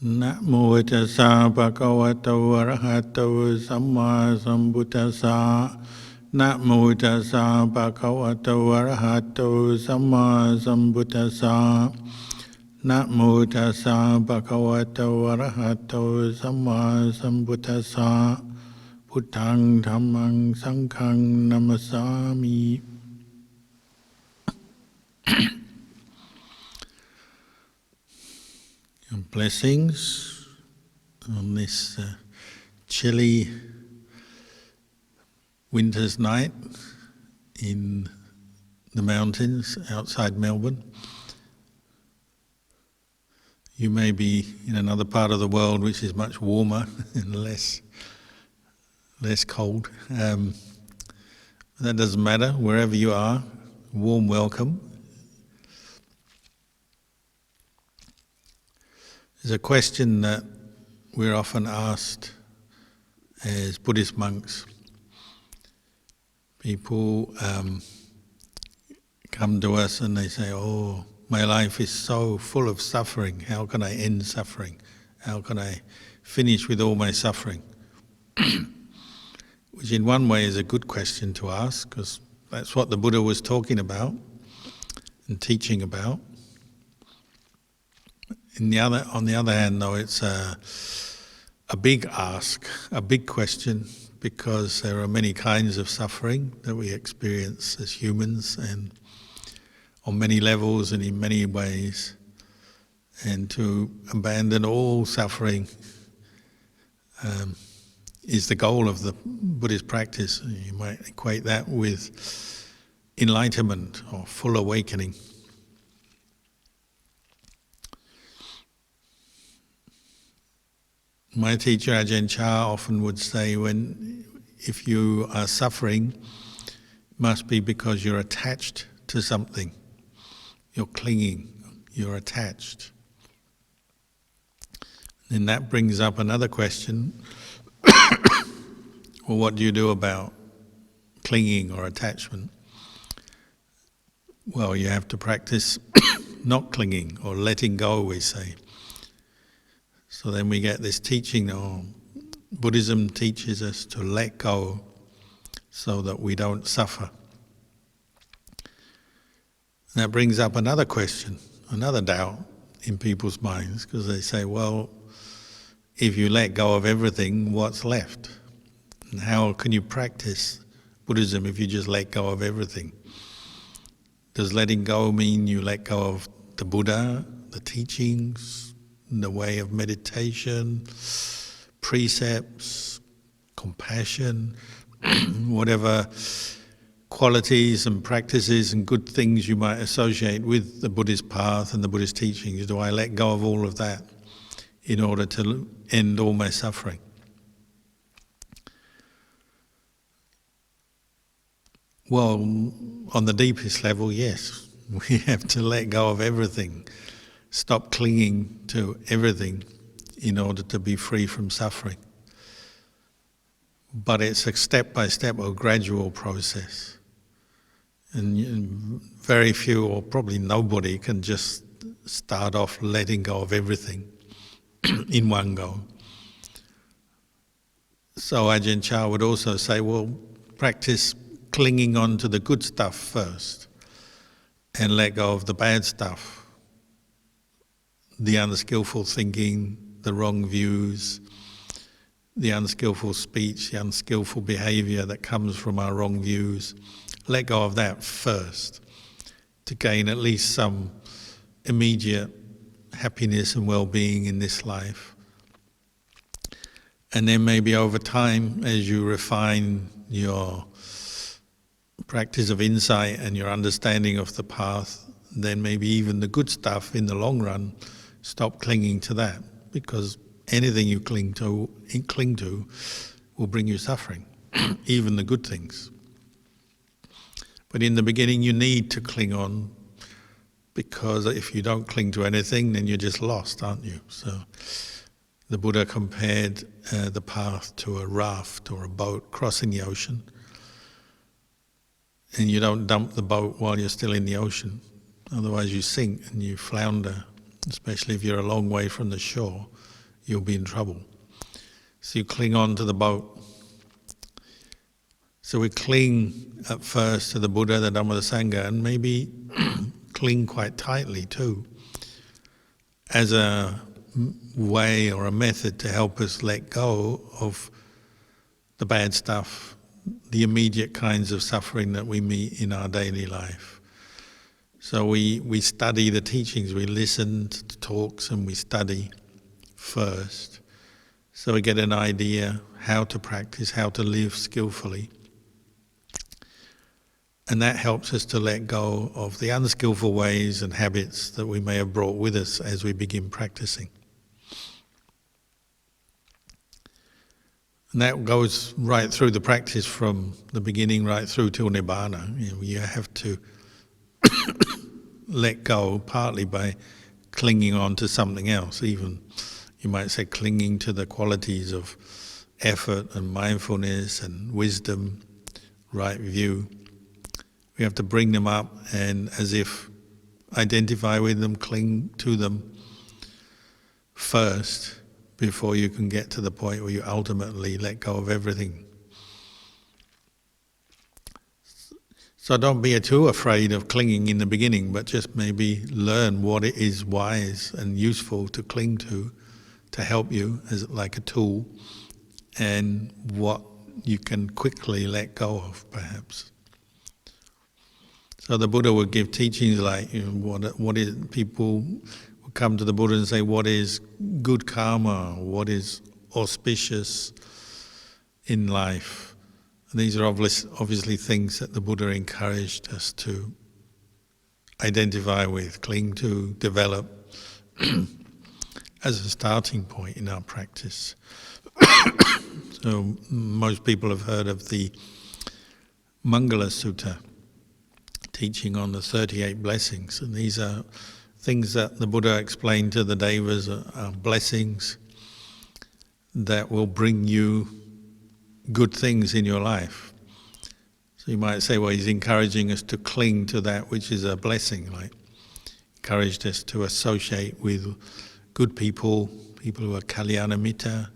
Na mô tassa bhagavato arahato samma sambuddhassa. Na mô tassa bhagavato arahato samma sambuddhassa. Na mô tassa bhagavato arahato samma sambuddhassa. Buddhang dhammang sanghang namasami. And blessings on this chilly winter's night in the mountains outside Melbourne. You may be in another part of the world which is much warmer and less cold. That doesn't matter. Wherever you are, warm welcome. There's a question that we're often asked as Buddhist monks. People come to us and they say, "Oh, my life is so full of suffering. How can I end suffering? How can I finish with all my suffering?" Which in one way is a good question to ask, because that's what the Buddha was talking about and teaching about. On the other hand, though, it's a big ask, a big question, because there are many kinds of suffering that we experience as humans, and on many levels and in many ways. And to abandon all suffering is the goal of the Buddhist practice. You might equate that with enlightenment or full awakening. My teacher Ajahn Chah often would say, if you are suffering, it must be because you're attached to something. You're clinging, you're attached. And that brings up another question. Well, what do you do about clinging or attachment? Well, you have to practice not clinging or letting go, we say. So then we get this teaching, Buddhism teaches us to let go so that we don't suffer. And that brings up another question, another doubt in people's minds, because they say, well, if you let go of everything, what's left? And how can you practice Buddhism if you just let go of everything? Does letting go mean you let go of the Buddha, the teachings, the way of meditation, precepts, compassion, whatever qualities and practices and good things you might associate with the Buddhist path and the Buddhist teachings? Do I let go of all of that in order to end all my suffering? Well, on the deepest level, yes. We have to let go of everything. Stop clinging to everything in order to be free from suffering. But it's a step-by-step or gradual process. And very few, or probably nobody, can just start off letting go of everything in one go. So Ajahn Chah would also say, well, practice clinging on to the good stuff first and let go of the bad stuff. The unskillful thinking, the wrong views, the unskillful speech, the unskillful behaviour that comes from our wrong views. Let go of that first to gain at least some immediate happiness and well-being in this life. And then maybe over time, as you refine your practice of insight and your understanding of the path, then maybe even the good stuff in the long run, stop clinging to that, because anything you cling to will bring you suffering, even the good things. But in the beginning you need to cling on, because if you don't cling to anything, then you're just lost, aren't you? So the Buddha compared the path to a raft or a boat crossing the ocean. And you don't dump the boat while you're still in the ocean, otherwise you sink and you flounder especially if you're a long way from the shore, you'll be in trouble. So you cling on to the boat. So we cling at first to the Buddha, the Dhamma, the Sangha, and maybe cling quite tightly too, as a way or a method to help us let go of the bad stuff, the immediate kinds of suffering that we meet in our daily life. So we study the teachings, we listen to talks and we study first, so we get an idea how to practice, how to live skillfully. And that helps us to let go of the unskillful ways and habits that we may have brought with us as we begin practicing. And that goes right through the practice from the beginning right through till Nibbana. You have to let go partly by clinging on to something else, even you might say clinging to the qualities of effort and mindfulness and wisdom, right view. We have to bring them up and as if identify with them, cling to them first before you can get to the point where you ultimately let go of everything. So don't be too afraid of clinging in the beginning, but just maybe learn what it is wise and useful to cling to help you as like a tool, and what you can quickly let go of perhaps. So the Buddha would give teachings like, what is, people would come to the Buddha and say, what is good karma, what is auspicious in life? And these are obviously things that the Buddha encouraged us to identify with, cling to, develop as a starting point in our practice. So most people have heard of the Mangala Sutta, teaching on the 38 blessings, and these are things that the Buddha explained to the Devas are blessings that will bring you good things in your life. So you might say, well, he's encouraging us to cling to that which is a blessing, like encouraged us to associate with good people, people who are Kalyanamitta,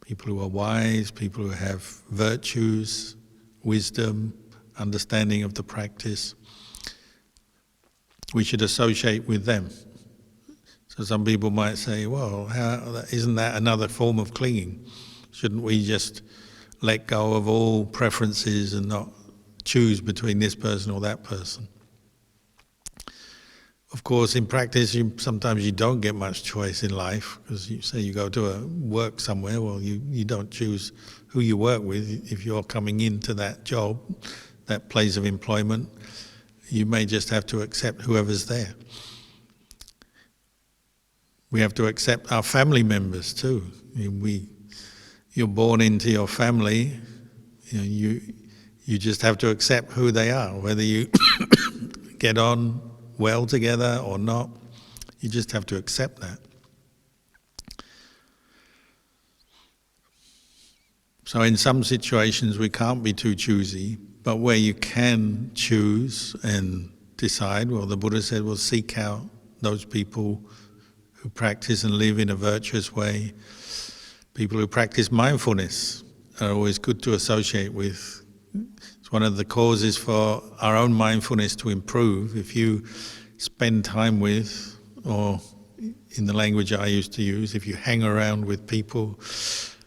people who are wise, people who have virtues, wisdom, understanding of the practice. We should associate with them. So some people might say, well, isn't that another form of clinging? Shouldn't we just let go of all preferences and not choose between this person or that person? Of course, in practice, sometimes you don't get much choice in life, because you say you go to work somewhere, well, you don't choose who you work with. If you're coming into that job, that place of employment, you may just have to accept whoever's there. We have to accept our family members too. You're born into your family, you just have to accept who they are, whether you get on well together or not. You just have to accept that. So in some situations we can't be too choosy, but where you can choose and decide, well, the Buddha said, well, seek out those people who practice and live in a virtuous way. People who practice mindfulness are always good to associate with. It's one of the causes for our own mindfulness to improve. If you spend time with, or in the language I used to use, if you hang around with people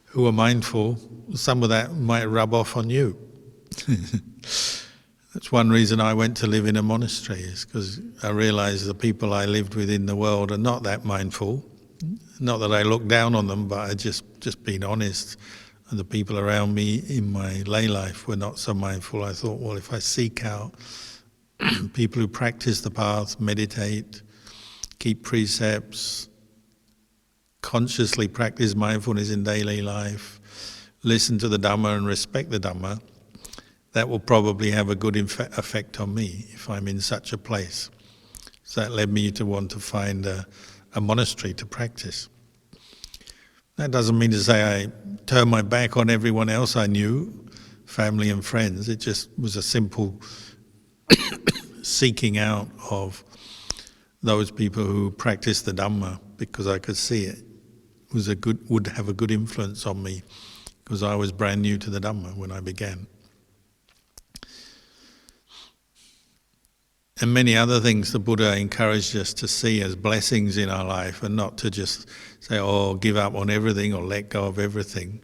who are mindful, some of that might rub off on you. That's one reason I went to live in a monastery, is because I realized the people I lived with in the world are not that mindful. Not that I look down on them, but I just being honest. And the people around me in my lay life were not so mindful. I thought, well, if I seek out people who practice the path, meditate, keep precepts, consciously practice mindfulness in daily life, listen to the Dhamma and respect the Dhamma, that will probably have a good effect on me if I'm in such a place. So that led me to want to find a monastery to practice. That doesn't mean to say I turned my back on everyone else I knew, family and friends. It just was a simple seeking out of those people who practice the Dhamma, because I could see it would have a good influence on me, because I was brand new to the Dhamma when I began. And many other things the Buddha encouraged us to see as blessings in our life, and not to just say, oh, give up on everything or let go of everything.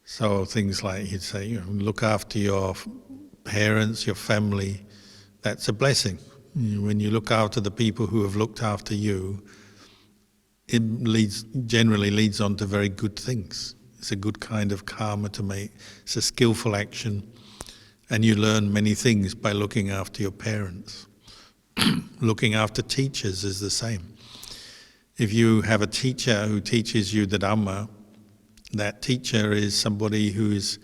So things like he'd say, look after your parents, your family, that's a blessing. When you look after the people who have looked after you, it generally leads on to very good things. It's a good kind of karma to make. It's a skillful action. And you learn many things by looking after your parents. Looking after teachers is the same. If you have a teacher who teaches you the Dhamma, that teacher is somebody who is,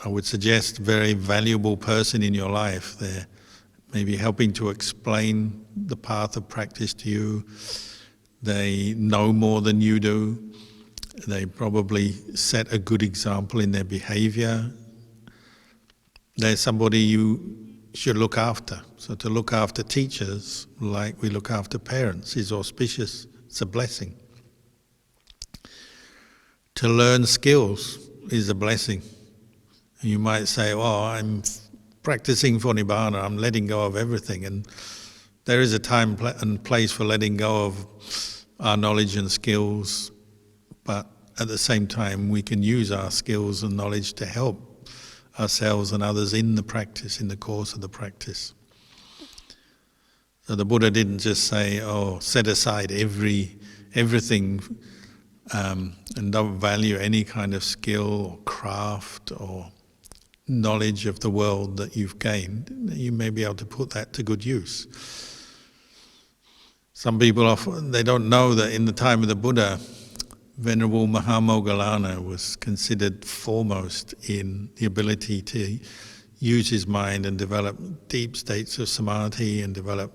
I would suggest, a very valuable person in your life. They're maybe helping to explain the path of practice to you. They know more than you do. They probably set a good example in their behavior. They're somebody you should look after. So to look after teachers like we look after parents is auspicious. It's a blessing. To learn skills is a blessing. You might say, oh, I'm practicing for Nibbana, I'm letting go of everything. And there is a time and place for letting go of our knowledge and skills, but at the same time we can use our skills and knowledge to help ourselves and others in the practice, in the course of the practice. So the Buddha didn't just say, oh, set aside everything and don't value any kind of skill or craft or knowledge of the world that you've gained. You may be able to put that to good use. Some people often, they don't know that in the time of the Buddha, Venerable Mahamoggallana was considered foremost in the ability to use his mind and develop deep states of samadhi and develop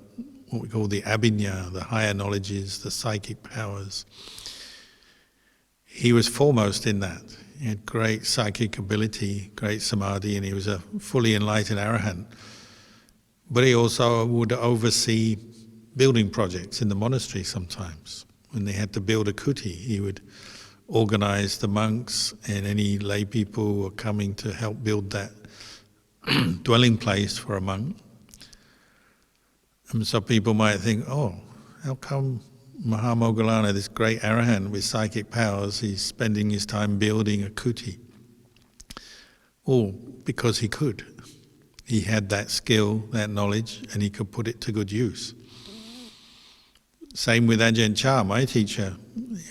what we call the abhinya, the higher knowledges, the psychic powers. He was foremost in that. He had great psychic ability, great samadhi, and he was a fully enlightened arahant. But he also would oversee building projects in the monastery sometimes. When they had to build a kuti, he would organize the monks and any lay people who were coming to help build that dwelling place for a monk. And so people might think, oh, how come Mahamoggallana, this great arahant with psychic powers, he's spending his time building a kuti? Well, because he could. He had that skill, that knowledge, and he could put it to good use. Same with Ajahn Chah, my teacher.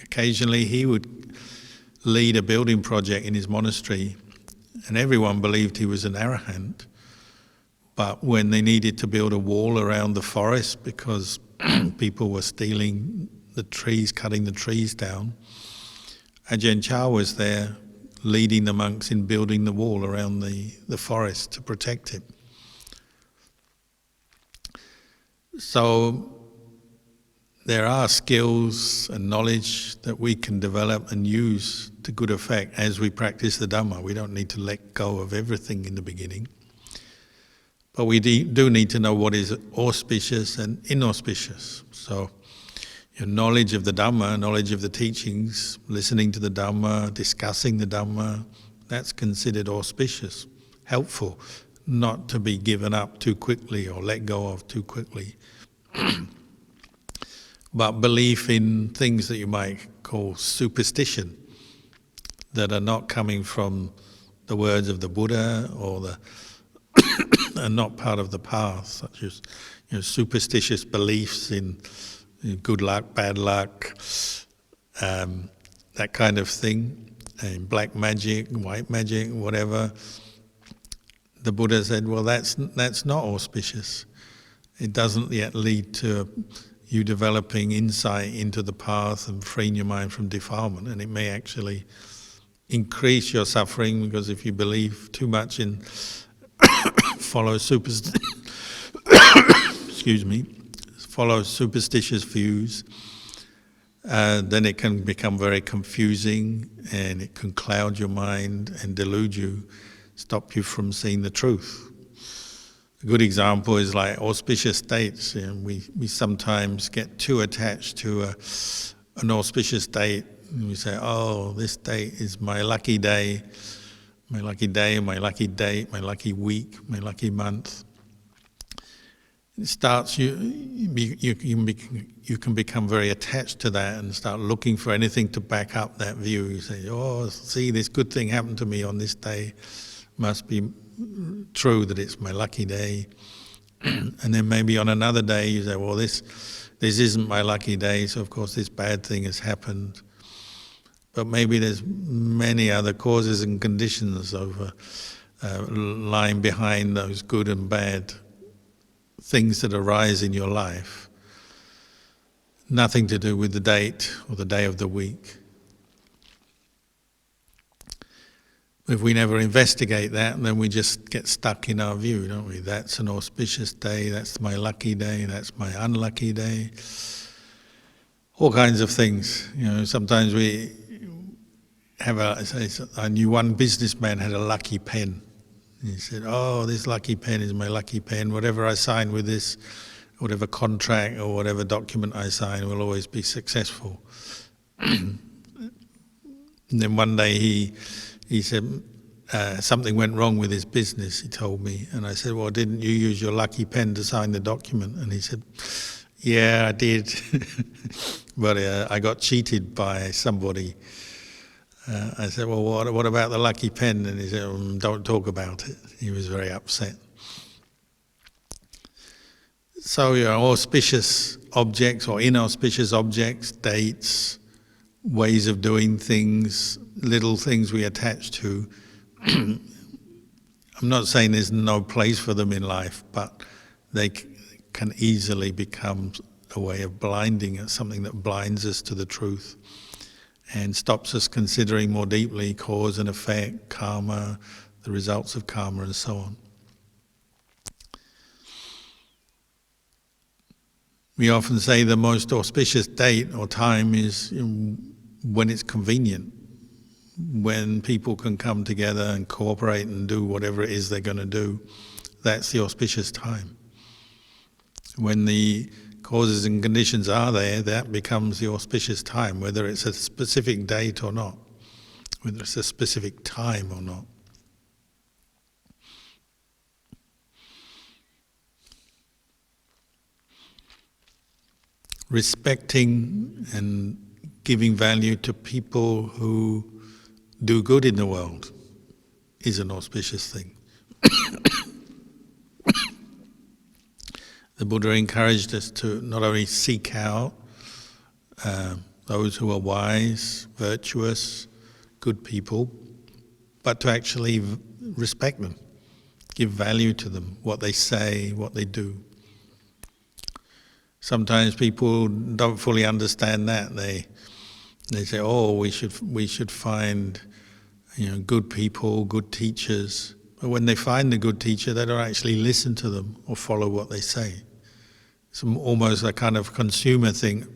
Occasionally he would lead a building project in his monastery, and everyone believed he was an arahant. But when they needed to build a wall around the forest because people were stealing the trees, cutting the trees down, Ajahn Chah was there leading the monks in building the wall around the forest to protect it. So there are skills and knowledge that we can develop and use to good effect as we practice the Dhamma. We don't need to let go of everything in the beginning. But we do need to know what is auspicious and inauspicious. So your knowledge of the Dhamma, knowledge of the teachings, listening to the Dhamma, discussing the Dhamma, that's considered auspicious, helpful, not to be given up too quickly or let go of too quickly. But belief in things that you might call superstition, that are not coming from the words of the Buddha or are not part of the path, such as superstitious beliefs in good luck, bad luck, that kind of thing, and black magic, white magic, whatever. The Buddha said, well, that's not auspicious. It doesn't yet lead to you developing insight into the path and freeing your mind from defilement, and it may actually increase your suffering, because if you believe too much in follow superstitious views, then it can become very confusing, and it can cloud your mind and delude you, stop you from seeing the truth. A good example is like auspicious dates. We sometimes get too attached to an auspicious date. And we say, oh, this date is my lucky day, my lucky day, my lucky date, my lucky week, my lucky month. It starts, you can become very attached to that and start looking for anything to back up that view. You say, oh, see, this good thing happened to me on this day. Must be true that it's my lucky day. And then maybe on another day you say, well, this isn't my lucky day, so of course this bad thing has happened. But maybe there's many other causes and conditions lying behind those good and bad things that arise in your life. Nothing to do with the date or the day of the week. If we never investigate that, then we just get stuck in our view, don't we? That's an auspicious day, that's my lucky day, that's my unlucky day. All kinds of things. Sometimes we have I knew one businessman had a lucky pen. He said, oh, this lucky pen is my lucky pen. Whatever I sign with this, whatever contract or whatever document I sign will always be successful. And then one day he said, something went wrong with his business, he told me. And I said, well, didn't you use your lucky pen to sign the document? And he said, yeah, I did. But I got cheated by somebody. I said, well, what about the lucky pen? And he said, don't talk about it. He was very upset. So, auspicious objects or inauspicious objects, dates, ways of doing things, little things we attach to. I'm not saying there's no place for them in life, but they can easily become a way of blinding us, something that blinds us to the truth and stops us considering more deeply cause and effect, karma, the results of karma, and so on. We often say the most auspicious date or time is when it's convenient, when people can come together and cooperate and do whatever it is they're going to do. That's the auspicious time. When the causes and conditions are there, that becomes the auspicious time, whether it's a specific date or not, whether it's a specific time or not. Respecting and giving value to people who do good in the world is an auspicious thing. The Buddha encouraged us to not only seek out those who are wise, virtuous, good people, but to actually respect them, give value to them, what they say, what they do. Sometimes people don't fully understand that. They say, "Oh, we should find, good people, good teachers." But when they find a good teacher, they don't actually listen to them or follow what they say. It's almost a kind of consumer thing.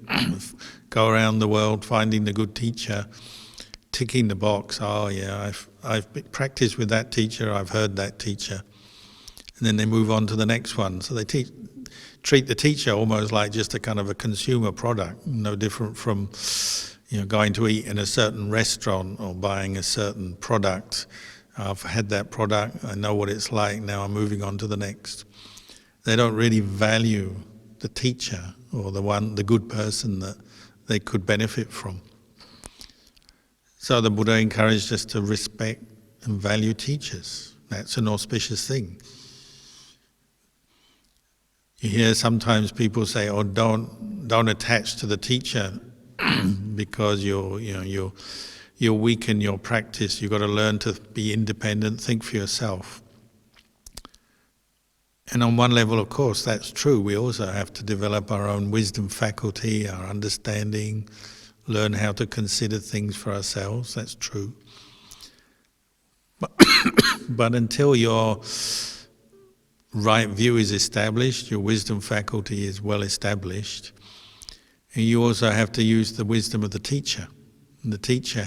Go around the world finding the good teacher, ticking the box. Oh yeah, I've practiced with that teacher. I've heard that teacher, and then they move on to the next one. So they treat the teacher almost like just a kind of a consumer product, no different from going to eat in a certain restaurant or buying a certain product. I've had that product. I know what it's like. Now I'm moving on to the next. They don't really value the teacher or the good person that they could benefit from. So the Buddha encouraged us to respect and value teachers. That's an auspicious thing. You hear sometimes people say, "Oh, don't attach to the teacher because you'll weaken your practice. You've got to learn to be independent, think for yourself." And on one level, of course, that's true. We also have to develop our own wisdom faculty, our understanding, learn how to consider things for ourselves. That's true. But until your right view is established, your wisdom faculty is well established, and you also have to use the wisdom of the teacher. And the teacher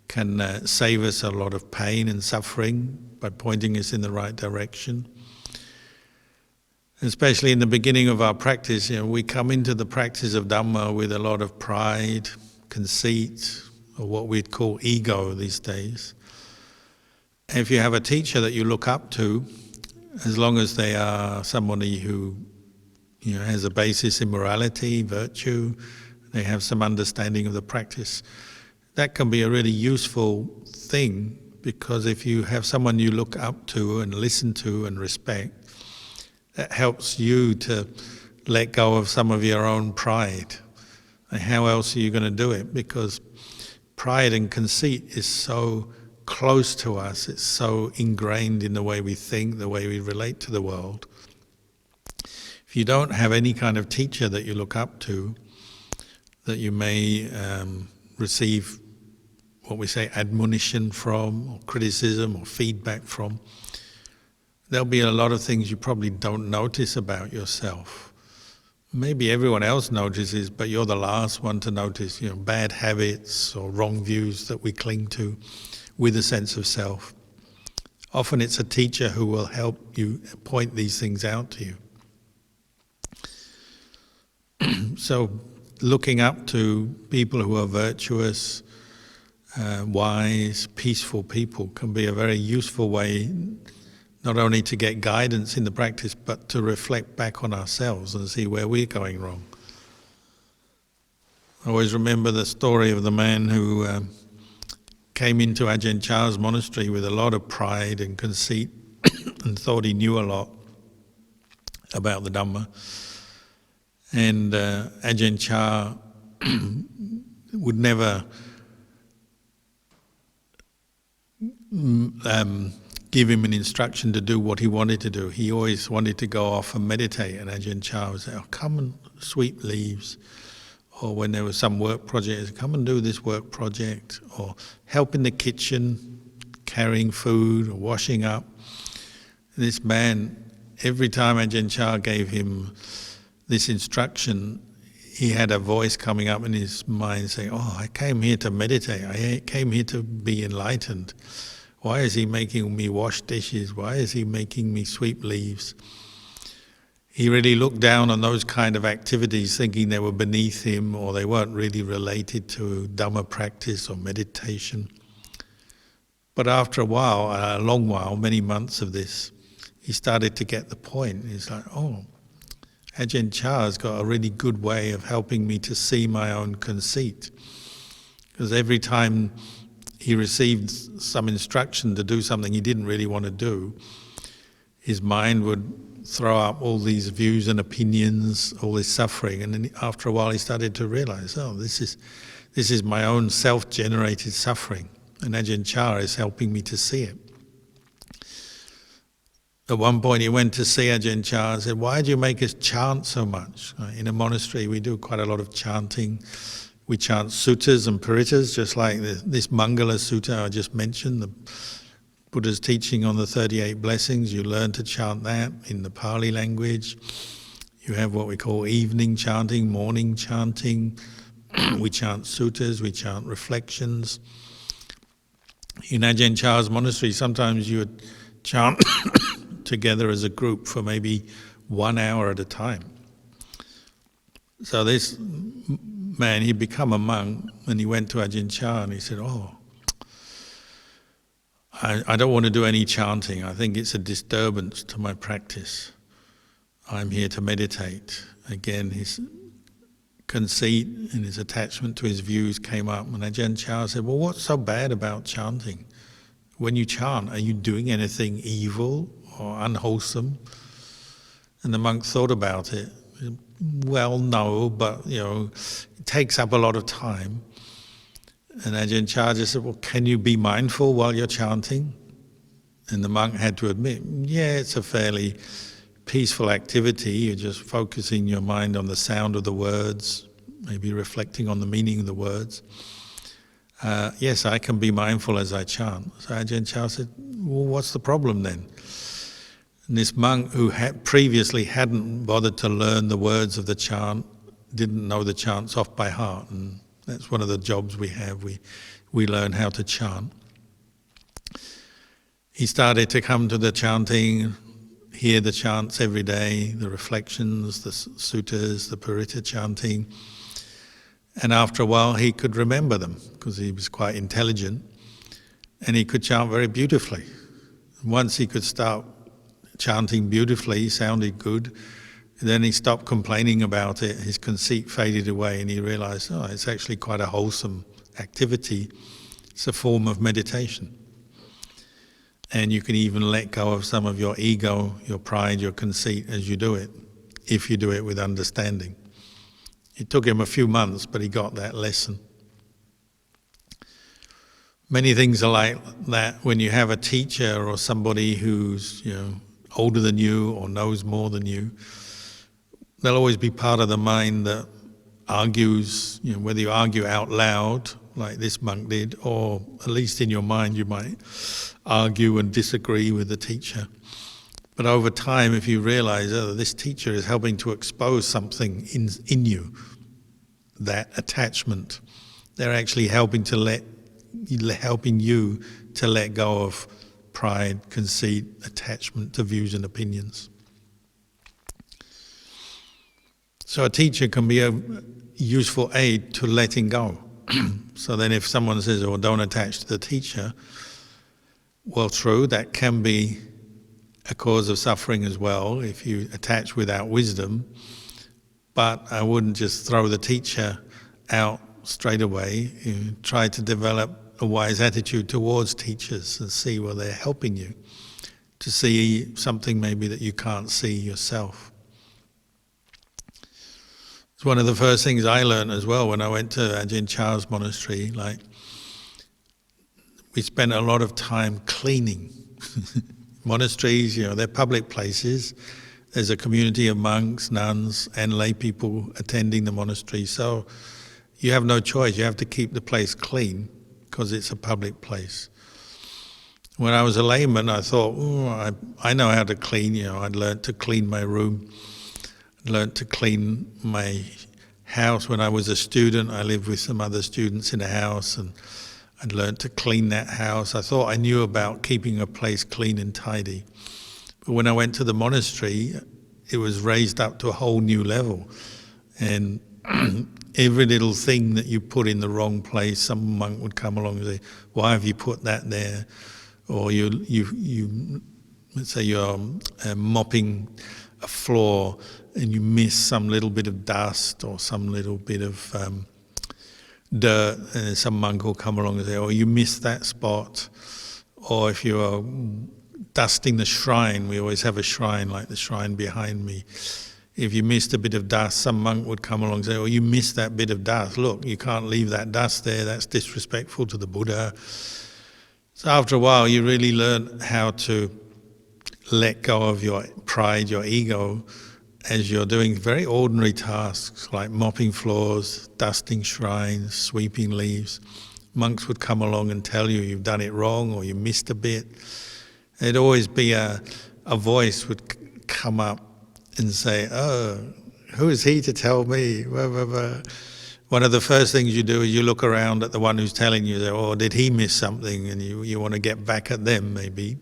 can save us a lot of pain and suffering by pointing us in the right direction. Especially in the beginning of our practice, we come into the practice of Dhamma with a lot of pride, conceit, or what we'd call ego these days. And if you have a teacher that you look up to, as long as they are somebody who has a basis in morality, virtue, they have some understanding of the practice, that can be a really useful thing, because if you have someone you look up to and listen to and respect, that helps you to let go of some of your own pride. And how else are you going to do it? Because pride and conceit is so close to us, it's so ingrained in the way we think, the way we relate to the world. If you don't have any kind of teacher that you look up to, that you may receive what we say admonition from, or criticism or feedback from, there'll be a lot of things you probably don't notice about yourself. Maybe everyone else notices, but you're the last one to notice, bad habits or wrong views that we cling to with a sense of self. Often it's a teacher who will help you point these things out to you. So looking up to people who are virtuous, wise, peaceful people can be a very useful way not only to get guidance in the practice, but to reflect back on ourselves and see where we're going wrong. I always remember the story of the man who came into Ajahn Chah's monastery with a lot of pride and conceit and thought he knew a lot about the Dhamma. And Ajahn Chah would never give him an instruction to do what he wanted to do. He always wanted to go off and meditate, and Ajahn Chah would say, come and sweep leaves. Or when there was some work project, come and do this work project. Or help in the kitchen, carrying food or washing up. And this man, every time Ajahn Chah gave him this instruction, he had a voice coming up in his mind saying, I came here to meditate, I came here to be enlightened. Why is he making me wash dishes? Why is he making me sweep leaves? He really looked down on those kind of activities, thinking they were beneath him or they weren't really related to Dhamma practice or meditation. But after a while, a long while, many months of this, he started to get the point. He's like, Ajahn Chah's got a really good way of helping me to see my own conceit. Because every time he received some instruction to do something he didn't really want to do, his mind would throw up all these views and opinions, all this suffering, and then after a while he started to realize, this is my own self-generated suffering, and Ajahn Chah is helping me to see it. At one point he went to see Ajahn Chah and said, why do you make us chant so much? In a monastery we do quite a lot of chanting. We chant suttas and parittas, just like this Mangala Sutta I just mentioned, the Buddha's teaching on the 38 blessings. You learn to chant that in the Pali language. You have what we call evening chanting, morning chanting. We chant suttas, we chant reflections. In Ajahn Chah's monastery, sometimes you would chant together as a group for maybe 1 hour at a time. So this man, he'd become a monk, and he went to Ajahn Chah and he said, I don't want to do any chanting. I think it's a disturbance to my practice. I'm here to meditate. Again, his conceit and his attachment to his views came up, and Ajahn Chah said, what's so bad about chanting? When you chant, are you doing anything evil or unwholesome? And the monk thought about it. Well, no, but it takes up a lot of time. And Ajahn Chah just said, can you be mindful while you're chanting? And the monk had to admit, it's a fairly peaceful activity. You're just focusing your mind on the sound of the words, maybe reflecting on the meaning of the words. Yes, I can be mindful as I chant. So Ajahn Chah said, what's the problem then? And this monk who previously hadn't bothered to learn the words of the chant, didn't know the chants off by heart, and that's one of the jobs we have. We learn how to chant. He started to come to the chanting. hear the chants every day, the reflections, the suttas, the paritta chanting. And after a while he could remember them, because he was quite intelligent, and he could chant very beautifully. Once he could start chanting beautifully, he sounded good, then he stopped complaining about it, his conceit faded away, and he realized, oh, it's actually quite a wholesome activity. It's a form of meditation. And you can even let go of some of your ego, your pride, your conceit as you do it, if you do it with understanding. It took him a few months, but he got that lesson. Many things are like that when you have a teacher or somebody who's, older than you or knows more than you. There'll always be part of the mind that argues, whether you argue out loud, like this monk did, or at least in your mind you might argue and disagree with the teacher. But over time, if you realize, oh, this teacher is helping to expose something in you, that attachment, they're actually helping you to let go of pride, conceit, attachment to views and opinions. So a teacher can be a useful aid to letting go. So then if someone says, oh, don't attach to the teacher, well, true, that can be a cause of suffering as well if you attach without wisdom, but I wouldn't just throw the teacher out straight away. You try to develop a wise attitude towards teachers and see where they're helping you to see something maybe that you can't see yourself. It's one of the first things I learned as well when I went to Ajahn Chah's monastery. Like, we spent a lot of time cleaning. Monasteries, they're public places. There's a community of monks, nuns, and lay people attending the monastery. So you have no choice. You have to keep the place clean because it's a public place. When I was a layman, I thought, I know how to clean. I'd learned to clean my room. Learned to clean my house when I was a student. I lived with some other students in a house, and I'd learned to clean that house. I thought I knew about keeping a place clean and tidy. But when I went to the monastery, it was raised up to a whole new level. And every little thing that you put in the wrong place, some monk would come along and say, why have you put that there? Or you let's say you're mopping a floor and you miss some little bit of dust or some little bit of dirt, and some monk will come along and say, oh, you missed that spot. Or if you are dusting the shrine, we always have a shrine like the shrine behind me. If you missed a bit of dust, some monk would come along and say, oh, you missed that bit of dust. Look, you can't leave that dust there. That's disrespectful to the Buddha. So after a while, you really learn how to let go of your pride, your ego, as you're doing very ordinary tasks like mopping floors, dusting shrines, sweeping leaves. Monks would come along and tell you you've done it wrong or you missed a bit. There'd always be a voice would come up and say, oh, who is he to tell me? One of the first things you do is you look around at the one who's telling you, oh, did he miss something? And you want to get back at them maybe.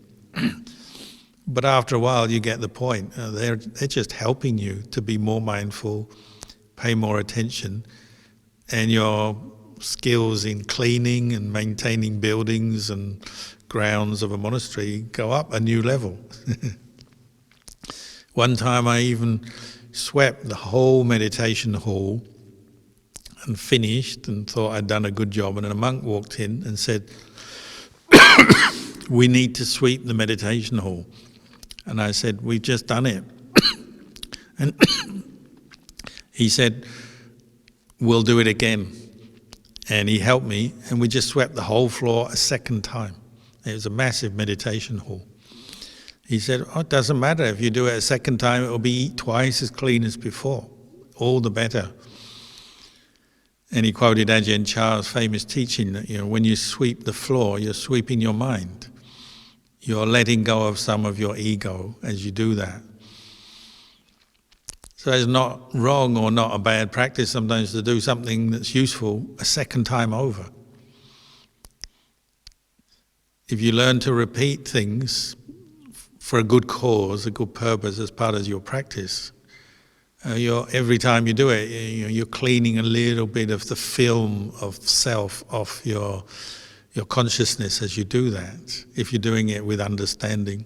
But after a while you get the point. They're just helping you to be more mindful, pay more attention, and your skills in cleaning and maintaining buildings and grounds of a monastery go up a new level. One time I even swept the whole meditation hall and finished and thought I'd done a good job, and then a monk walked in and said, we need to sweep the meditation hall. And I said, we've just done it. And he said, we'll do it again. And he helped me, and we just swept the whole floor a second time. It was a massive meditation hall. He said, oh, it doesn't matter. If you do it a second time, it will be twice as clean as before. All the better. And he quoted Ajahn Chah's famous teaching that, when you sweep the floor, you're sweeping your mind. You're letting go of some of your ego as you do that. So it's not wrong or not a bad practice sometimes to do something that's useful a second time over. If you learn to repeat things for a good cause, a good purpose as part of your practice, every time you do it, you're cleaning a little bit of the film of self off your consciousness as you do that, if you're doing it with understanding.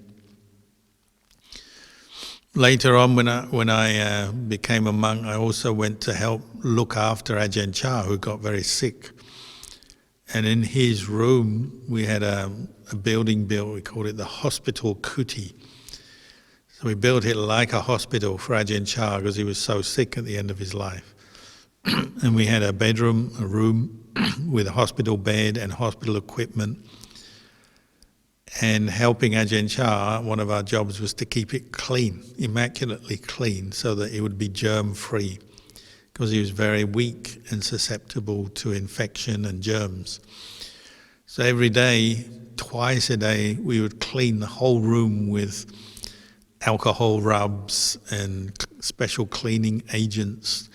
Later on, when I became a monk, I also went to help look after Ajahn Chah, who got very sick. And in his room, we had a building built, we called it the hospital kuti. So we built it like a hospital for Ajahn Chah because he was so sick at the end of his life. And we had a bedroom, a room with a hospital bed and hospital equipment. And helping Ajahn Chah, one of our jobs was to keep it clean, immaculately clean, so that it would be germ-free, because he was very weak and susceptible to infection and germs. So every day, twice a day, we would clean the whole room with alcohol rubs and special cleaning agents,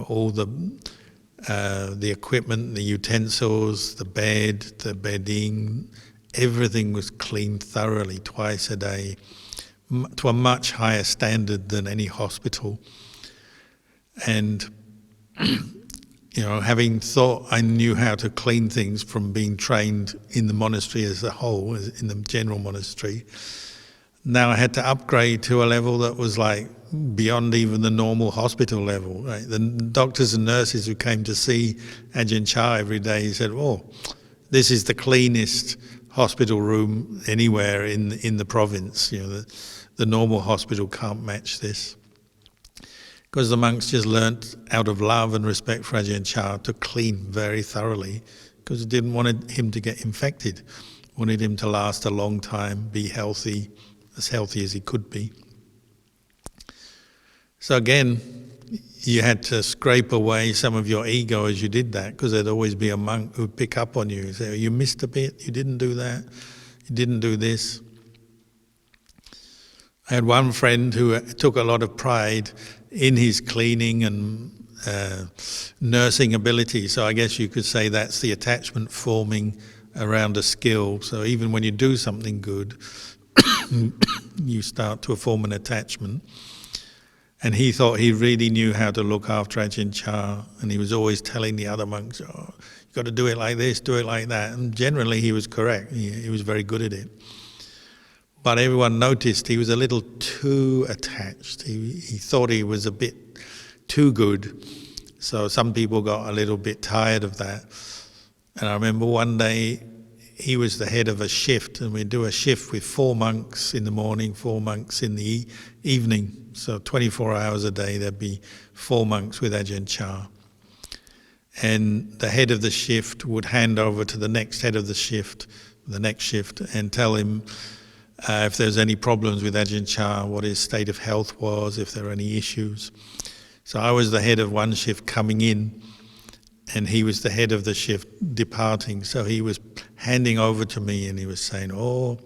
all the equipment, the utensils, the bed, the bedding, everything was cleaned thoroughly twice a day, to a much higher standard than any hospital. And having thought I knew how to clean things from being trained in the monastery as a whole, in the general monastery, now I had to upgrade to a level that was like beyond even the normal hospital level. Right? The doctors and nurses who came to see Ajahn Chah every day said, "Oh, this is the cleanest hospital room anywhere in the province. The normal hospital can't match this." Because the monks just learnt out of love and respect for Ajahn Chah to clean very thoroughly, because they didn't want him to get infected, wanted him to last a long time, be healthy as he could be. So again, you had to scrape away some of your ego as you did that, because there'd always be a monk who'd pick up on you and say, "You missed a bit, you didn't do that, you didn't do this." I had one friend who took a lot of pride in his cleaning and nursing ability, so I guess you could say that's the attachment forming around a skill. So even when you do something good, you start to form an attachment. And he thought he really knew how to look after Ajahn Chah, and he was always telling the other monks, "Oh, you've got to do it like this, do it like that." And generally he was correct, he was very good at it. But everyone noticed he was a little too attached. He thought he was a bit too good. So some people got a little bit tired of that. And I remember one day he was the head of a shift, and we'd do a shift with 4 monks in the morning, 4 monks in the evening. So 24 hours a day there'd be 4 monks with Ajahn Chah. And the head of the shift would hand over to the next head of the next shift, and tell him if there's any problems with Ajahn Chah, what his state of health was, if there were any issues. So I was the head of one shift coming in, and he was the head of the shift departing. So he was handing over to me, and he was saying, "Oh,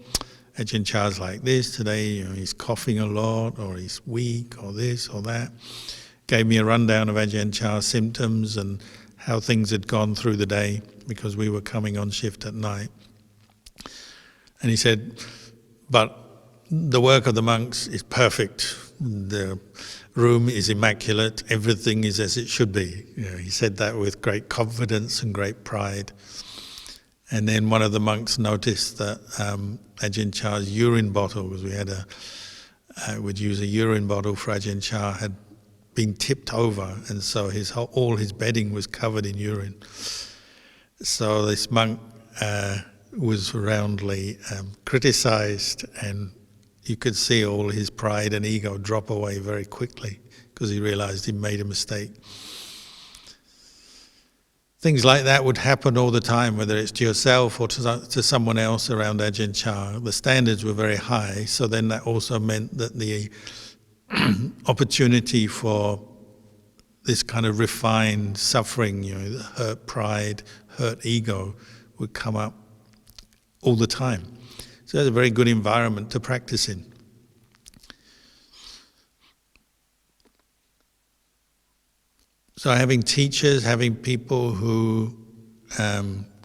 Ajahn Chah's like this today, he's coughing a lot, or he's weak, or this or that." Gave me a rundown of Ajahn Chah's symptoms and how things had gone through the day, because we were coming on shift at night. And he said, "But the work of the monks is perfect. The room is immaculate. Everything is as it should be." He said that with great confidence and great pride. And then one of the monks noticed that Ajahn Chah's urine bottle, because we had would use a urine bottle for Ajahn Chah, had been tipped over, and so all his bedding was covered in urine. So this monk was roundly criticized, and you could see all his pride and ego drop away very quickly, because he realized he made a mistake. Things like that would happen all the time, whether it's to yourself or to someone else around Ajahn Chah. The standards were very high, so then that also meant that the opportunity for this kind of refined suffering, hurt pride, hurt ego, would come up all the time. So it's a very good environment to practice in. So having teachers, having people who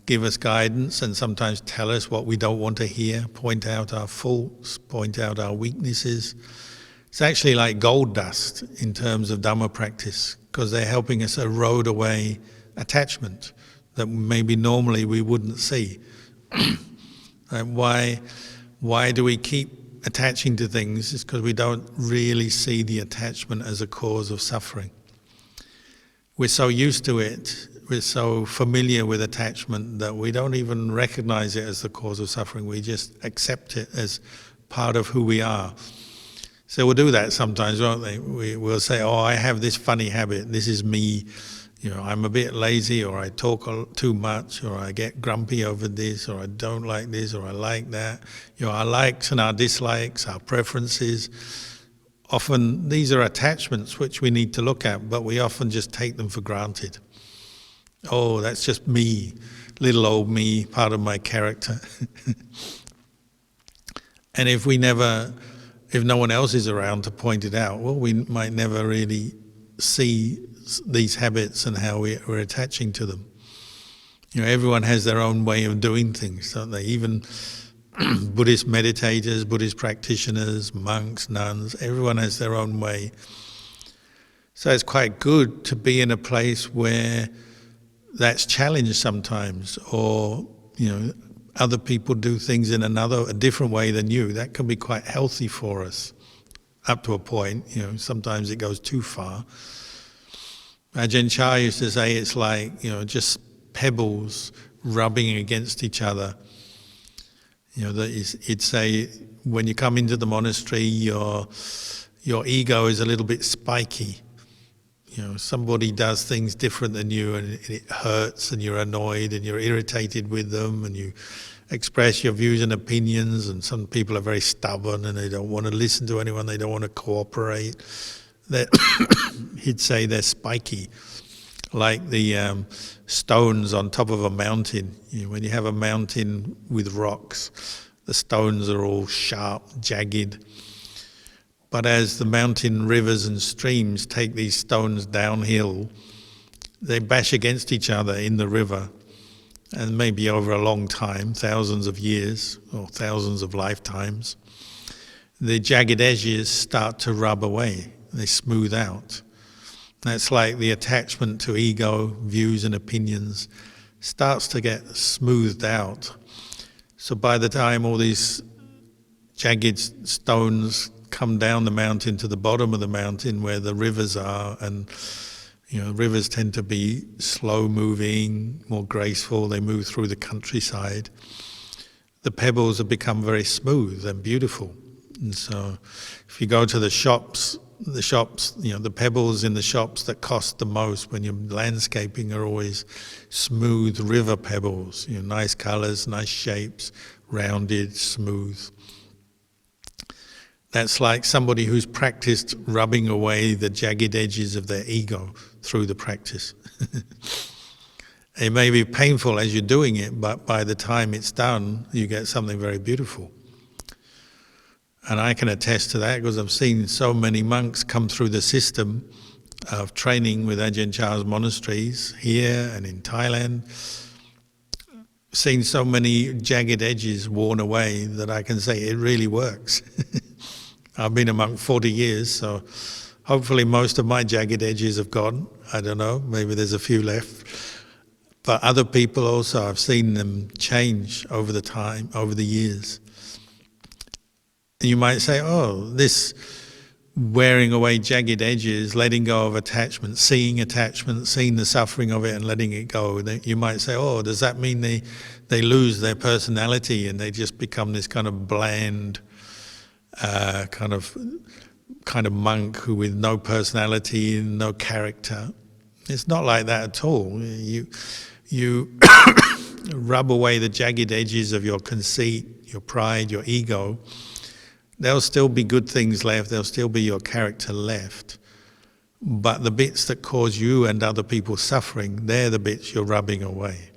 give us guidance and sometimes tell us what we don't want to hear, point out our faults, point out our weaknesses. It's actually like gold dust in terms of Dhamma practice, because they're helping us erode away attachment that maybe normally we wouldn't see. And why do we keep attaching to things? It's because we don't really see the attachment as a cause of suffering. We're so used to it, we're so familiar with attachment that we don't even recognize it as the cause of suffering. We just accept it as part of who we are. So we'll do that sometimes, won't they? We'll say, oh, I have this funny habit, this is me. I'm a bit lazy, or I talk too much, or I get grumpy over this, or I don't like this, or I like that. Our likes and our dislikes, our preferences. Often these are attachments which we need to look at, but we often just take them for granted. Oh, that's just me, little old me, part of my character. And if no one else is around to point it out, well, we might never really see these habits and how we're attaching to them. Everyone has their own way of doing things, don't they? Even Buddhist meditators, Buddhist practitioners, monks, nuns, everyone has their own way. So it's quite good to be in a place where that's challenged sometimes, or other people do things in a different way than you. That can be quite healthy for us, up to a point. Sometimes it goes too far. Ajahn Chah used to say it's like, just pebbles rubbing against each other. He'd say when you come into the monastery, your ego is a little bit spiky. Somebody does things different than you, and it hurts, and you're annoyed, and you're irritated with them, and you express your views and opinions, and some people are very stubborn, and they don't want to listen to anyone, they don't want to cooperate. He'd say they're spiky, like the stones on top of a mountain. When you have a mountain with rocks, the stones are all sharp, jagged. But as the mountain rivers and streams take these stones downhill, they bash against each other in the river, and maybe over a long time, thousands of years or thousands of lifetimes, the jagged edges start to rub away. They smooth out. That's like the attachment to ego, views and opinions starts to get smoothed out. So by the time all these jagged stones come down the mountain to the bottom of the mountain where the rivers are, and rivers tend to be slow moving, more graceful, they move through the countryside. The pebbles have become very smooth and beautiful. And so if you go to the shops, the pebbles in the shops that cost the most when you're landscaping are always smooth river pebbles, nice colours, nice shapes, rounded, smooth. That's like somebody who's practiced rubbing away the jagged edges of their ego through the practice. It may be painful as you're doing it, but by the time it's done, you get something very beautiful. And I can attest to that because I've seen so many monks come through the system of training with Ajahn Chah's monasteries here and in Thailand. Seen so many jagged edges worn away that I can say it really works. I've been a monk 40 years, so hopefully most of my jagged edges have gone. I don't know, maybe there's a few left. But other people also, I've seen them change over the years. And you might say, oh, this wearing away jagged edges, letting go of attachment, seeing the suffering of it and letting it go. You might say, oh, does that mean they lose their personality and they just become this kind of bland kind of monk who with no personality and no character? It's not like that at all. You rub away the jagged edges of your conceit, your pride, your ego. There'll still be good things left, there'll still be your character left. But the bits that cause you and other people suffering, they're the bits you're rubbing away.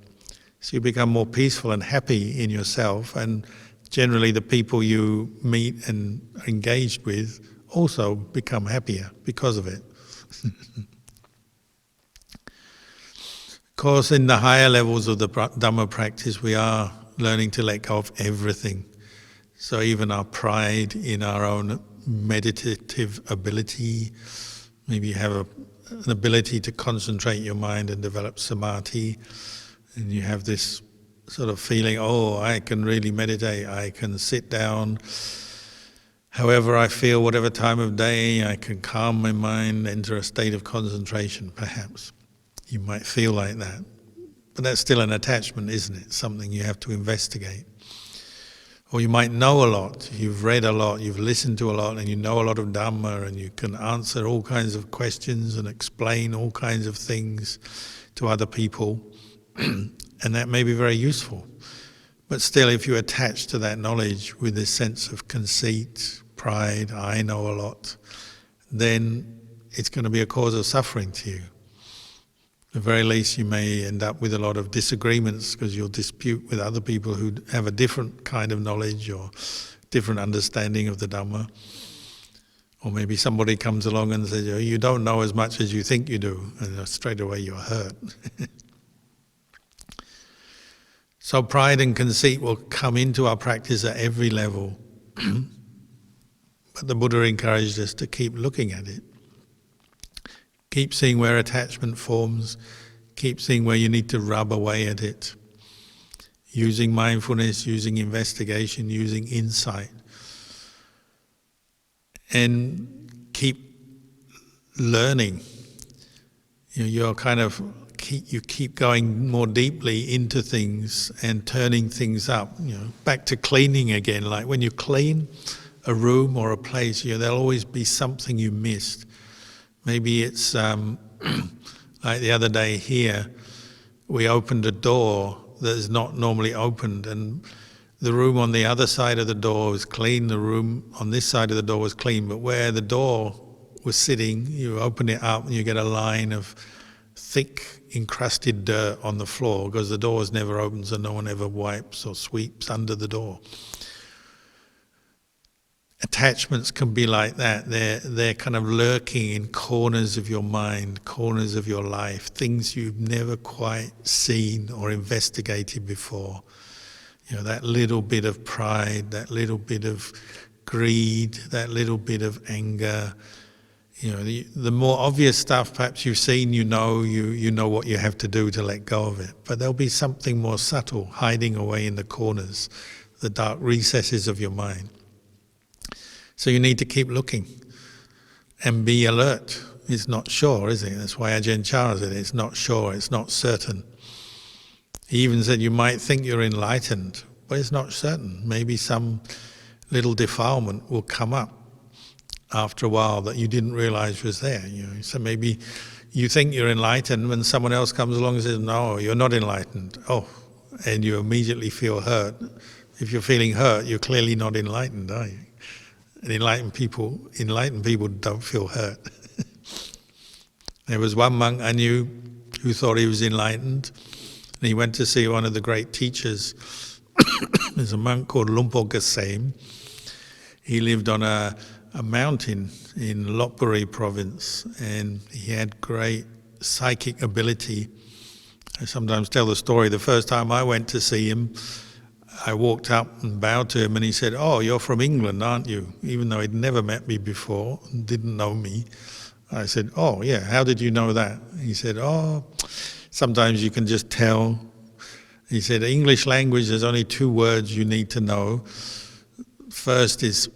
So you become more peaceful and happy in yourself, and generally the people you meet and are engaged with also become happier because of it. course, in the higher levels of the Dhamma practice, we are learning to let go of everything. So even our pride in our own meditative ability, maybe you have an ability to concentrate your mind and develop samadhi, and you have this sort of feeling, oh, I can really meditate, I can sit down however I feel, whatever time of day, I can calm my mind, enter a state of concentration, perhaps. You might feel like that. But that's still an attachment, isn't it? Something you have to investigate. Or you might know a lot, you've read a lot, you've listened to a lot, and you know a lot of Dhamma, and you can answer all kinds of questions and explain all kinds of things to other people, and that may be very useful. But still, if you attach to that knowledge with this sense of conceit, pride, I know a lot, then it's going to be a cause of suffering to you. At the very least, you may end up with a lot of disagreements because you'll dispute with other people who have a different kind of knowledge or different understanding of the Dhamma. Or maybe somebody comes along and says, oh, you don't know as much as you think you do, and straight away you're hurt. So pride and conceit will come into our practice at every level. But the Buddha encouraged us to keep looking at it. Keep seeing where attachment forms. Keep seeing where you need to rub away at it. Using mindfulness, using investigation, using insight. And keep learning. You're kind of... You keep going more deeply into things and turning things up. Back to cleaning again. Like when you clean a room or a place, there'll always be something you missed. Maybe it's like the other day here, we opened a door that is not normally opened, and the room on the other side of the door was clean. The room on this side of the door was clean, but where the door was sitting, you open it up and you get a line of thick encrusted dirt on the floor because the door was never opened, so no one ever wipes or sweeps under the door. Attachments can be like that. They're kind of lurking in corners of your mind, corners of your life, things you've never quite seen or investigated before. That little bit of pride, that little bit of greed, that little bit of anger. The more obvious stuff perhaps you've seen, you know what you have to do to let go of it. But there'll be something more subtle hiding away in the corners, the dark recesses of your mind. So you need to keep looking and be alert. It's not sure, is it? That's why Ajahn Chah said it's not sure, it's not certain. He even said you might think you're enlightened, but it's not certain. Maybe some little defilement will come up after a while that you didn't realize was there. So maybe you think you're enlightened when someone else comes along and says, no, you're not enlightened. Oh, and you immediately feel hurt. If you're feeling hurt, you're clearly not enlightened, are you? And enlightened people don't feel hurt. There was one monk I knew who thought he was enlightened, and he went to see one of the great teachers. There's a monk called Lumpur Gesem. He lived on a mountain in Lopburi province, and he had great psychic ability. I sometimes tell the story. The first time I went to see him, I walked up and bowed to him, and he said, oh, you're from England, aren't you? Even though he'd never met me before and didn't know me. I said, oh, yeah, how did you know that? He said, oh, sometimes you can just tell. He said, English language, there's only two words you need to know. First is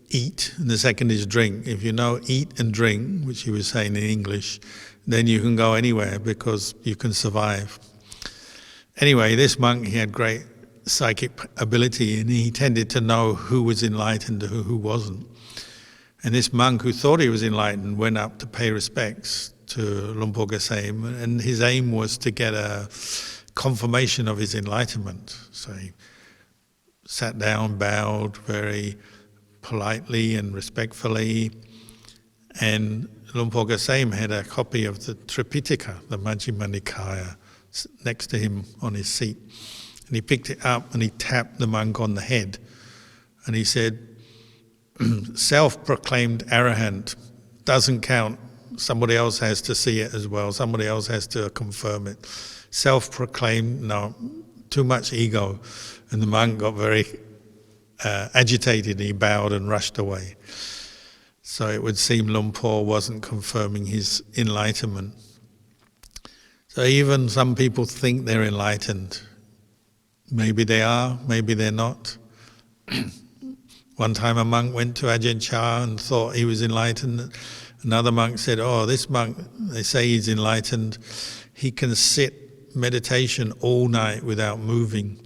eat, and the second is drink. If you know eat and drink, which he was saying in English, then you can go anywhere because you can survive. Anyway, this monk, he had great psychic ability, and he tended to know who was enlightened and who wasn't. And this monk who thought he was enlightened went up to pay respects to Lumpur Gesem, and his aim was to get a confirmation of his enlightenment. So he sat down, bowed very politely and respectfully, and Lumpur Gesem had a copy of the Tripitaka, the Majjhima Nikaya, next to him on his seat. And he picked it up and he tapped the monk on the head. And he said, self-proclaimed arahant doesn't count somebody else has to see it as well, somebody else has to confirm it. Self-proclaimed, no, too much ego. And the monk got very agitated, he bowed and rushed away. So it would seem Luang Por wasn't confirming his enlightenment. So even some people think they're enlightened. Maybe they are, maybe they're not. One time a monk went to Ajahn Chah and thought he was enlightened. Another monk said, oh, this monk, they say he's enlightened. He can sit meditation all night without moving.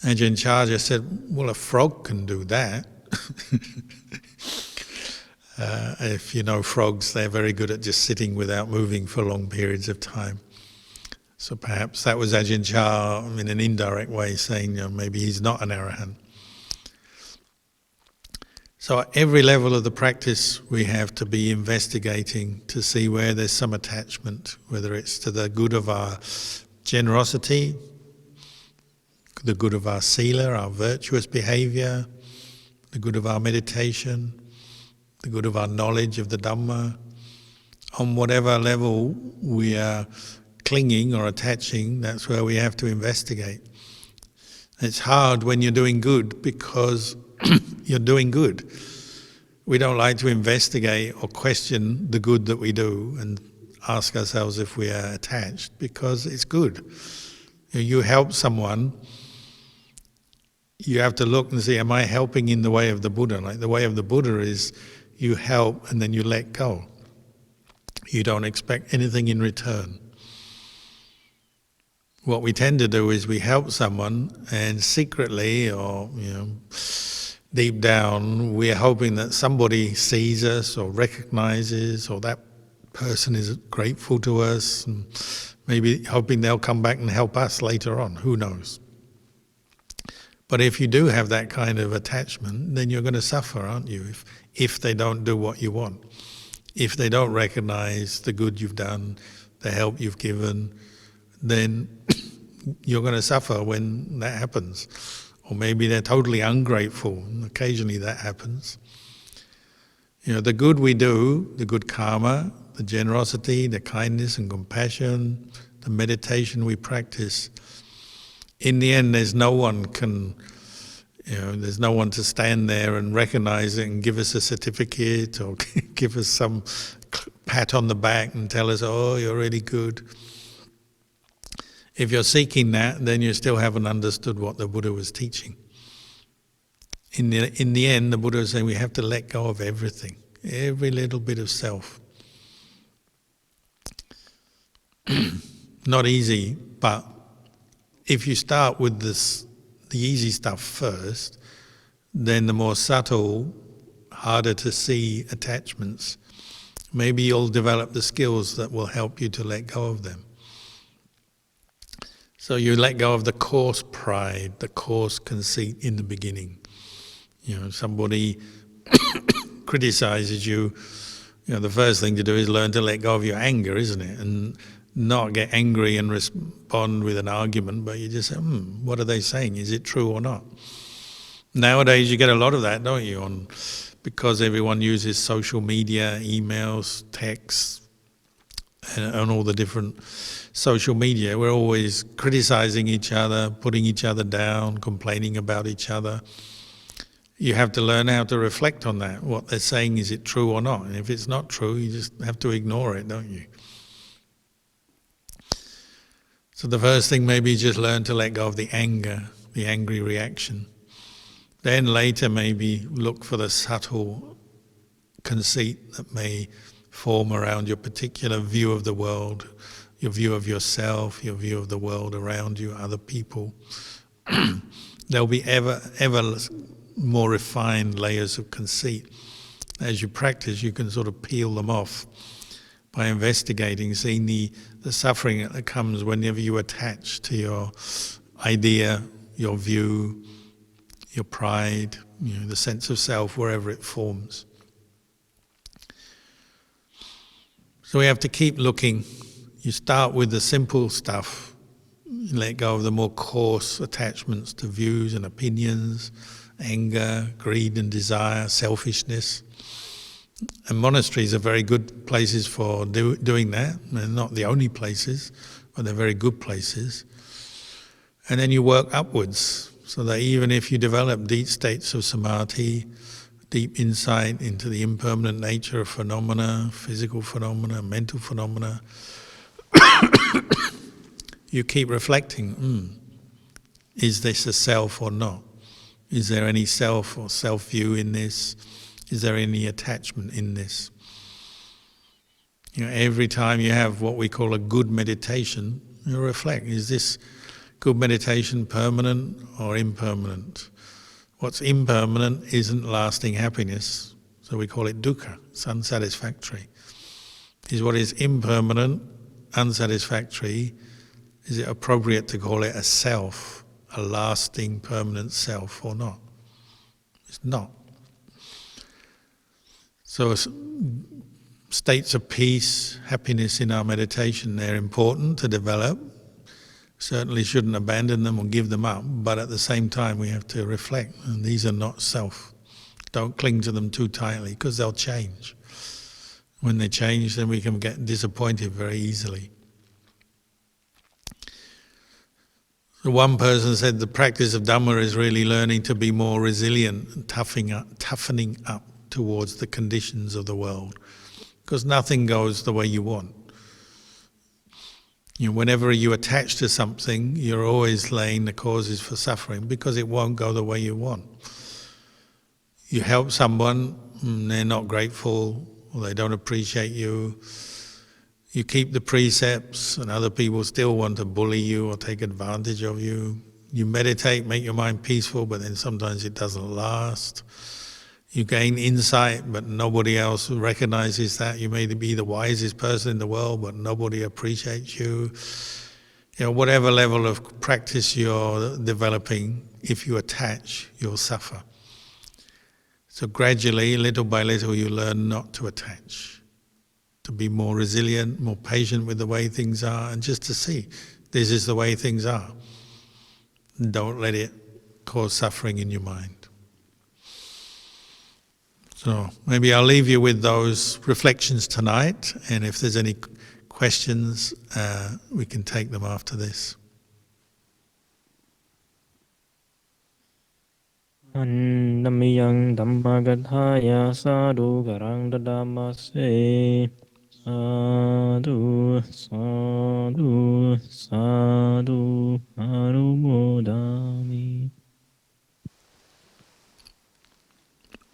Ajahn Chah just said, well, a frog can do that. If you know frogs, they're very good at just sitting without moving for long periods of time. So perhaps that was Ajahn Chah in an indirect way saying, maybe he's not an arahant. So at every level of the practice we have to be investigating to see where there's some attachment, whether it's to the good of our generosity, the good of our sila, our virtuous behavior, the good of our meditation, the good of our knowledge of the Dhamma. On whatever level we are clinging or attaching, that's where we have to investigate. It's hard when you're doing good because you're doing good. We don't like to investigate or question the good that we do and ask ourselves if we are attached because it's good. You help someone, you have to look and see, am I helping in the way of the Buddha? Like the way of the Buddha is you help and then you let go. You don't expect anything in return. What we tend to do is we help someone and secretly or deep down we're hoping that somebody sees us or recognizes or that person is grateful to us and maybe hoping they'll come back and help us later on, who knows. But if you do have that kind of attachment, then you're going to suffer, aren't you, if they don't do what you want. If they don't recognize the good you've done, the help you've given, then you're going to suffer when that happens. Or maybe they're totally ungrateful, and occasionally that happens. The good we do, the good karma, the generosity, the kindness and compassion, the meditation we practice, in the end there's no one to stand there and recognize it and give us a certificate or give us some pat on the back and tell us, oh, you're really good. If you're seeking that, then you still haven't understood what the Buddha was teaching. In the end, the Buddha was saying we have to let go of everything, every little bit of self. Not easy, but if you start with the easy stuff first, then the more subtle, harder to see attachments, maybe you'll develop the skills that will help you to let go of them. So you let go of the coarse pride, the coarse conceit in the beginning. Somebody criticizes you, the first thing to do is learn to let go of your anger, isn't it? And not get angry and respond with an argument, but you just say, what are they saying? Is it true or not? Nowadays you get a lot of that, don't you? Because everyone uses social media, emails, texts, and all the different social media. We're always criticizing each other, putting each other down, complaining about each other. You have to learn how to reflect on that. What they're saying, is it true or not? And if it's not true, you just have to ignore it, don't you? So the first thing maybe is just learn to let go of the anger, the angry reaction. Then later maybe look for the subtle conceit that may form around your particular view of the world, your view of yourself, your view of the world around you, other people. There'll be ever more refined layers of conceit. As you practice, you can sort of peel them off by investigating, seeing the suffering that comes whenever you attach to your idea, your view, your pride, the sense of self, wherever it forms. So we have to keep looking. You start with the simple stuff. You let go of the more coarse attachments to views and opinions, anger, greed and desire, selfishness. And monasteries are very good places for doing that. They're not the only places, but they're very good places. And then you work upwards, so that even if you develop deep states of samadhi, deep insight into the impermanent nature of phenomena, physical phenomena, mental phenomena, you keep reflecting, is this a self or not? Is there any self or self-view in this? Is there any attachment in this? Every time you have what we call a good meditation, you reflect, is this good meditation permanent or impermanent? What's impermanent isn't lasting happiness, so we call it dukkha, it's unsatisfactory. Is what is impermanent, unsatisfactory, is it appropriate to call it a self, a lasting, permanent self or not? It's not. So states of peace, happiness in our meditation, they're important to develop. Certainly shouldn't abandon them or give them up, but at the same time we have to reflect, and these are not self. Don't cling to them too tightly, because they'll change. When they change, then we can get disappointed very easily. So one person said the practice of Dhamma is really learning to be more resilient and toughening up towards the conditions of the world, because nothing goes the way you want. Whenever you attach to something, you're always laying the causes for suffering, because it won't go the way you want. You help someone, and they're not grateful, or they don't appreciate you. You keep the precepts, and other people still want to bully you or take advantage of you. You meditate, make your mind peaceful, but then sometimes it doesn't last. You gain insight, but nobody else recognizes that. You may be the wisest person in the world, but nobody appreciates you. Whatever level of practice you're developing, if you attach, you'll suffer. So gradually, little by little, you learn not to attach, to be more resilient, more patient with the way things are, and just to see, this is the way things are. Don't let it cause suffering in your mind. So maybe I'll leave you with those reflections tonight, and if there's any questions, we can take them after this. Annamiyang dhammagathaya sadhu garang dadamase sadhu sadhu sadhu anumodami.